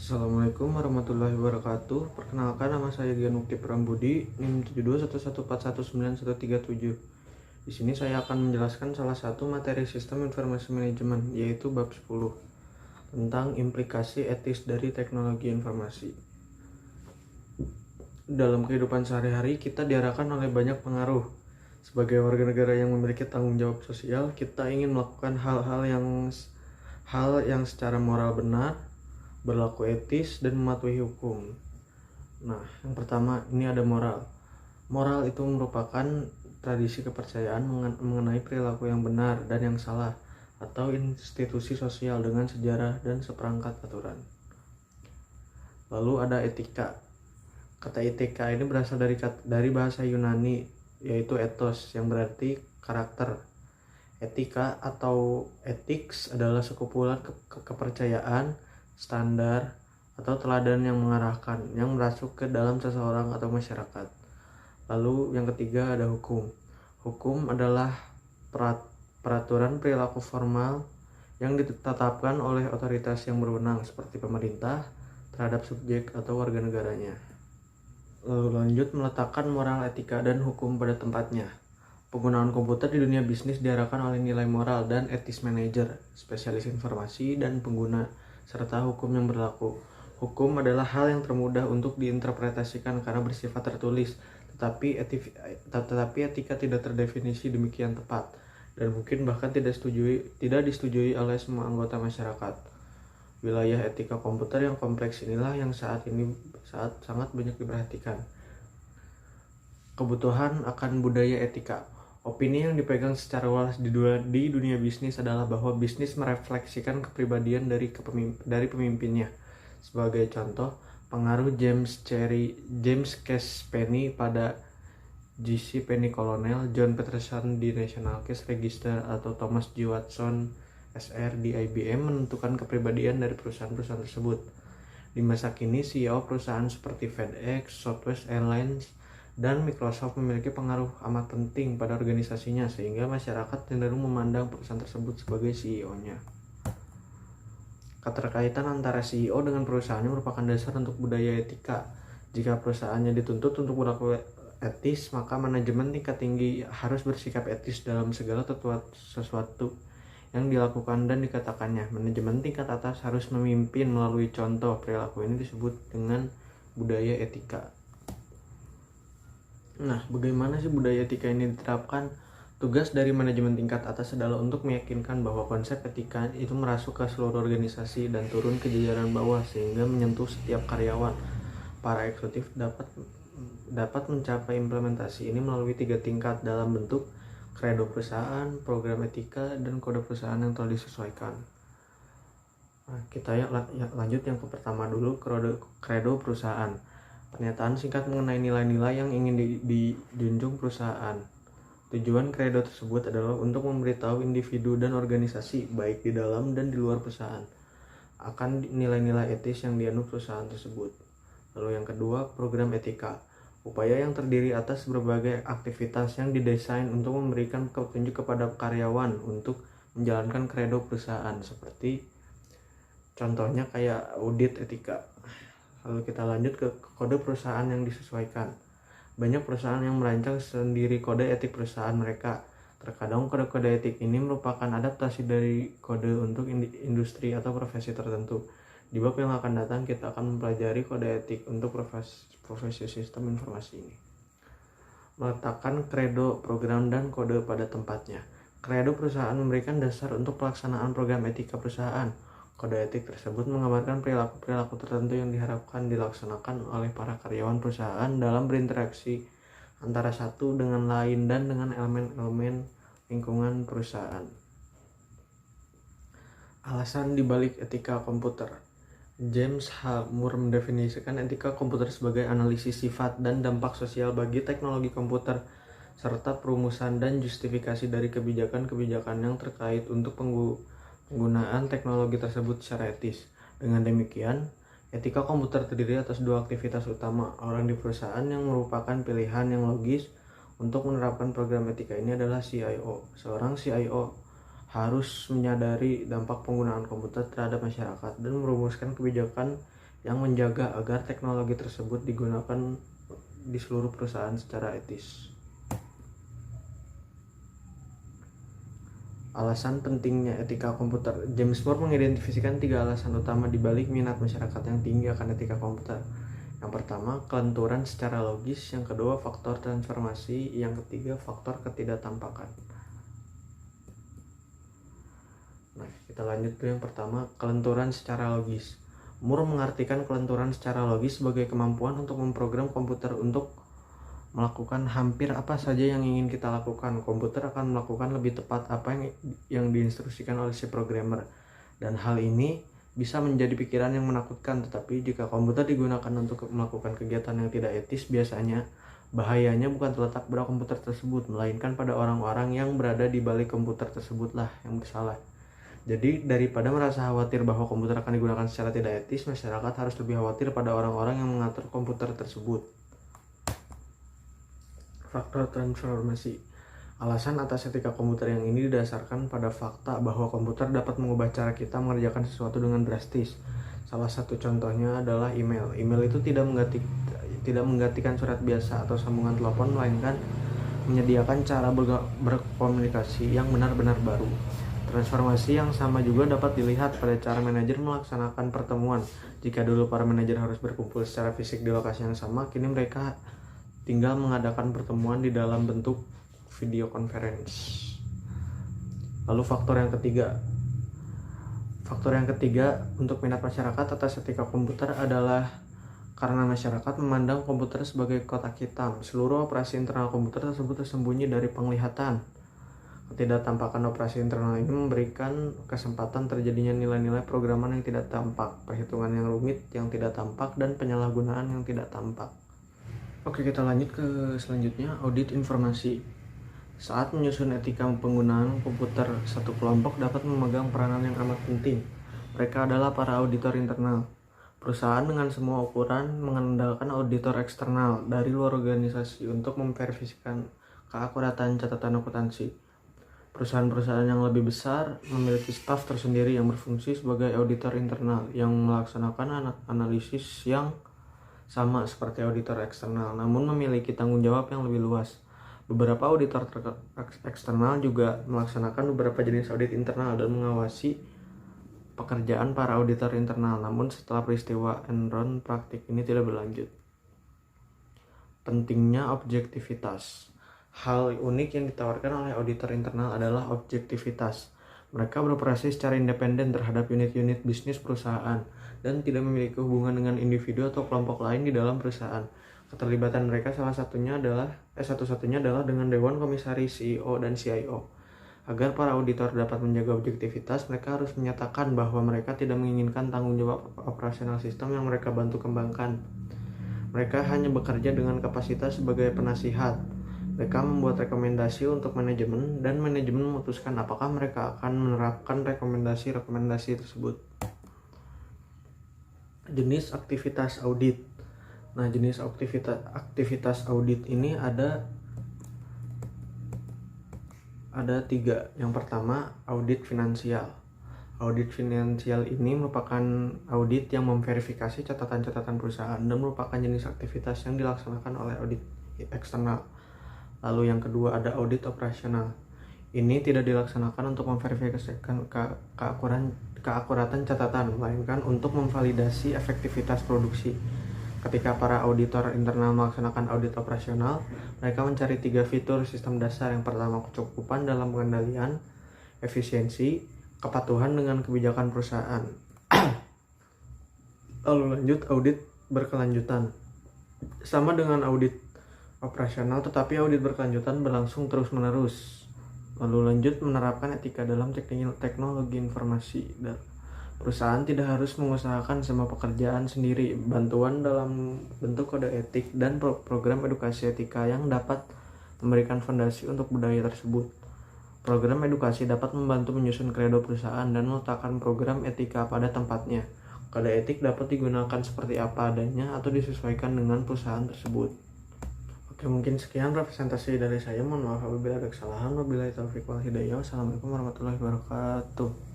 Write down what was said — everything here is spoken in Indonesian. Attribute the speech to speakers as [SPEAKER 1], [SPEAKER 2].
[SPEAKER 1] Assalamualaikum warahmatullahi wabarakatuh. Perkenalkan, nama saya Gian Mukti Prambudi, NIM 7211419137. Di sini saya akan menjelaskan salah satu materi Sistem Informasi Manajemen, yaitu bab 10 tentang implikasi etis dari teknologi informasi. Dalam kehidupan sehari-hari, kita diarahkan oleh banyak pengaruh. Sebagai warga negara yang memiliki tanggung jawab sosial, kita ingin melakukan hal yang secara moral benar, berlaku etis, dan mematuhi hukum. Nah, yang pertama, ini ada moral. Moral itu merupakan tradisi kepercayaan mengenai perilaku yang benar dan yang salah, atau institusi sosial dengan sejarah dan seperangkat aturan. Lalu ada etika. Kata etika ini berasal dari bahasa Yunani, yaitu ethos, yang berarti karakter. Etika atau ethics adalah sekumpulan kepercayaan, standar, atau teladan yang mengarahkan, yang masuk ke dalam seseorang atau masyarakat. Lalu yang ketiga ada hukum. Hukum adalah peraturan perilaku formal yang ditetapkan oleh otoritas yang berwenang seperti pemerintah terhadap subjek atau warga negaranya. Lalu lanjut, meletakkan moral, etika, dan hukum pada tempatnya. Penggunaan komputer di dunia bisnis diarahkan oleh nilai moral dan etis manajer, spesialis informasi, dan pengguna, serta hukum yang berlaku. Hukum adalah hal yang termudah untuk diinterpretasikan karena bersifat tertulis, tetapi etika tidak terdefinisi demikian tepat, dan mungkin bahkan tidak disetujui oleh semua anggota masyarakat. Wilayah etika komputer yang kompleks inilah yang saat sangat banyak diperhatikan. Kebutuhan akan budaya etika. Opini yang dipegang secara luas di dunia bisnis adalah bahwa bisnis merefleksikan kepribadian dari pemimpinnya. Sebagai contoh, pengaruh James Cash Penny pada J.C. Penney Colonel, John Peterson di National Cash Register, atau Thomas G. Watson SR di IBM menentukan kepribadian dari perusahaan-perusahaan tersebut. Di masa kini, CEO perusahaan seperti FedEx, Southwest Airlines, dan Microsoft memiliki pengaruh amat penting pada organisasinya, sehingga masyarakat cenderung memandang perusahaan tersebut sebagai CEO-nya. Keterkaitan antara CEO dengan perusahaannya merupakan dasar untuk budaya etika. Jika perusahaannya dituntut untuk berlaku etis, maka manajemen tingkat tinggi harus bersikap etis dalam segala sesuatu yang dilakukan dan dikatakannya. Manajemen tingkat atas harus memimpin melalui contoh. Perilaku ini disebut dengan budaya etika. Nah, bagaimana sih budaya etika ini diterapkan? Tugas dari manajemen tingkat atas adalah untuk meyakinkan bahwa konsep etika itu merasuk ke seluruh organisasi dan turun ke jajaran bawah sehingga menyentuh setiap karyawan. Para eksekutif dapat mencapai implementasi ini melalui 3 tingkat dalam bentuk kredo perusahaan, program etika, dan kode perusahaan yang telah disesuaikan. Nah, kita lanjut yang pertama dulu, kredo perusahaan. Pernyataan singkat mengenai nilai-nilai yang ingin dijunjung perusahaan. Tujuan kredo tersebut adalah untuk memberitahu individu dan organisasi, baik di dalam dan di luar perusahaan, akan nilai-nilai etis yang dianut perusahaan tersebut. Lalu yang kedua, program etika. Upaya yang terdiri atas berbagai aktivitas yang didesain untuk memberikan petunjuk kepada karyawan untuk menjalankan kredo perusahaan, seperti contohnya kayak audit etika. Lalu kita lanjut ke kode perusahaan yang disesuaikan. Banyak perusahaan yang merancang sendiri kode etik perusahaan mereka. Terkadang kode-kode etik ini merupakan adaptasi dari kode untuk industri atau profesi tertentu. Di bab yang akan datang kita akan mempelajari kode etik untuk profesi sistem informasi ini. Meletakkan kredo, program, dan kode pada tempatnya. Kredo perusahaan memberikan dasar untuk pelaksanaan program etika perusahaan. Kode etik tersebut menggambarkan perilaku tertentu yang diharapkan dilaksanakan oleh para karyawan perusahaan dalam berinteraksi antara satu dengan lain dan dengan elemen-elemen lingkungan perusahaan. Alasan dibalik etika komputer. James H. Moore mendefinisikan etika komputer sebagai analisis sifat dan dampak sosial bagi teknologi komputer, serta perumusan dan justifikasi dari kebijakan-kebijakan yang terkait untuk penggunaan teknologi tersebut secara etis. Dengan demikian, etika komputer terdiri atas 2 aktivitas utama. Orang di perusahaan yang merupakan pilihan yang logis untuk menerapkan program etika ini adalah CIO. Seorang CIO harus menyadari dampak penggunaan komputer terhadap masyarakat dan merumuskan kebijakan yang menjaga agar teknologi tersebut digunakan di seluruh perusahaan secara etis. Alasan pentingnya etika komputer. James Moore mengidentifikasikan 3 alasan utama di balik minat masyarakat yang tinggi akan etika komputer. Yang pertama, kelenturan secara logis. Yang kedua, faktor transformasi. Yang ketiga, faktor ketidaktampakan. Nah, kita lanjut ke yang pertama, kelenturan secara logis. Moore mengartikan kelenturan secara logis sebagai kemampuan untuk memprogram komputer untuk melakukan hampir apa saja yang ingin kita lakukan. Komputer akan melakukan lebih tepat apa yang diinstruksikan oleh si programmer. Dan hal ini bisa menjadi pikiran yang menakutkan, tetapi jika komputer digunakan untuk melakukan kegiatan yang tidak etis, biasanya bahayanya bukan terletak pada komputer tersebut, melainkan pada orang-orang yang berada di balik komputer tersebutlah yang bersalah. Jadi daripada merasa khawatir bahwa komputer akan digunakan secara tidak etis, masyarakat harus lebih khawatir pada orang-orang yang mengatur komputer tersebut. Faktor transformasi. Alasan atas etika komputer yang ini didasarkan pada fakta bahwa komputer dapat mengubah cara kita mengerjakan sesuatu dengan drastis. Salah satu contohnya adalah email. Email itu tidak menggantikan surat biasa atau sambungan telepon, melainkan menyediakan cara berkomunikasi yang benar-benar baru. Transformasi yang sama juga dapat dilihat pada cara manajer melaksanakan pertemuan. Jika dulu para manajer harus berkumpul secara fisik di lokasi yang sama, kini mereka tinggal mengadakan pertemuan di dalam bentuk video conference. Lalu faktor yang ketiga untuk minat masyarakat atas etika komputer adalah karena masyarakat memandang komputer sebagai kotak hitam. Seluruh operasi internal komputer tersebut tersembunyi dari penglihatan. Ketidaktampakan operasi internal ini memberikan kesempatan terjadinya nilai-nilai programan yang tidak tampak, perhitungan yang rumit yang tidak tampak, dan penyalahgunaan yang tidak tampak. Oke, kita lanjut ke selanjutnya, audit informasi. Saat menyusun etika penggunaan komputer, satu kelompok dapat memegang peranan yang amat penting. Mereka adalah para auditor internal. Perusahaan dengan semua ukuran mengandalkan auditor eksternal dari luar organisasi untuk memverifikasikan keakuratan catatan akuntansi. Perusahaan-perusahaan yang lebih besar memiliki staf tersendiri yang berfungsi sebagai auditor internal yang melaksanakan analisis yang sama seperti auditor eksternal, namun memiliki tanggung jawab yang lebih luas. Beberapa auditor eksternal juga melaksanakan beberapa jenis audit internal dan mengawasi pekerjaan para auditor internal, namun setelah peristiwa Enron, praktik ini tidak berlanjut. Pentingnya objektivitas. Hal unik yang ditawarkan oleh auditor internal adalah objektivitas. Mereka beroperasi secara independen terhadap unit-unit bisnis perusahaan dan tidak memiliki hubungan dengan individu atau kelompok lain di dalam perusahaan. Keterlibatan mereka satu-satunya adalah dengan Dewan Komisaris, CEO, dan CIO. Agar para auditor dapat menjaga objektivitas, mereka harus menyatakan bahwa mereka tidak menginginkan tanggung jawab operasional sistem yang mereka bantu kembangkan. Mereka hanya bekerja dengan kapasitas sebagai penasihat. Mereka membuat rekomendasi untuk manajemen, dan manajemen memutuskan apakah mereka akan menerapkan rekomendasi tersebut. Jenis aktivitas audit. Nah, jenis aktivitas audit ini ada 3. Yang pertama, audit finansial. Audit finansial ini merupakan audit yang memverifikasi catatan-catatan perusahaan dan merupakan jenis aktivitas yang dilaksanakan oleh audit eksternal. Lalu yang kedua ada audit operasional. Ini tidak dilaksanakan untuk memverifikasikan keakuratan catatan, melainkan untuk memvalidasi efektivitas produksi. Ketika para auditor internal melaksanakan audit operasional, mereka mencari 3 fitur sistem dasar. Yang pertama, kecukupan dalam pengendalian, efisiensi, kepatuhan dengan kebijakan perusahaan. Lalu lanjut, audit berkelanjutan. Sama dengan audit operasional, tetapi audit berkelanjutan berlangsung terus-menerus. Lalu lanjut, menerapkan etika dalam teknologi informasi. Perusahaan tidak harus mengusahakan semua pekerjaan sendiri. Bantuan dalam bentuk kode etik dan program edukasi etika yang dapat memberikan fondasi untuk budaya tersebut. Program edukasi dapat membantu menyusun kredo perusahaan dan meletakkan program etika pada tempatnya. Kode etik dapat digunakan seperti apa adanya atau disesuaikan dengan perusahaan tersebut. Oke, mungkin sekian representasi dari saya. Mohon maaf apabila ada kesalahan. Wabillahi taufiq wal hidayah. Wassalamualaikum warahmatullahi wabarakatuh.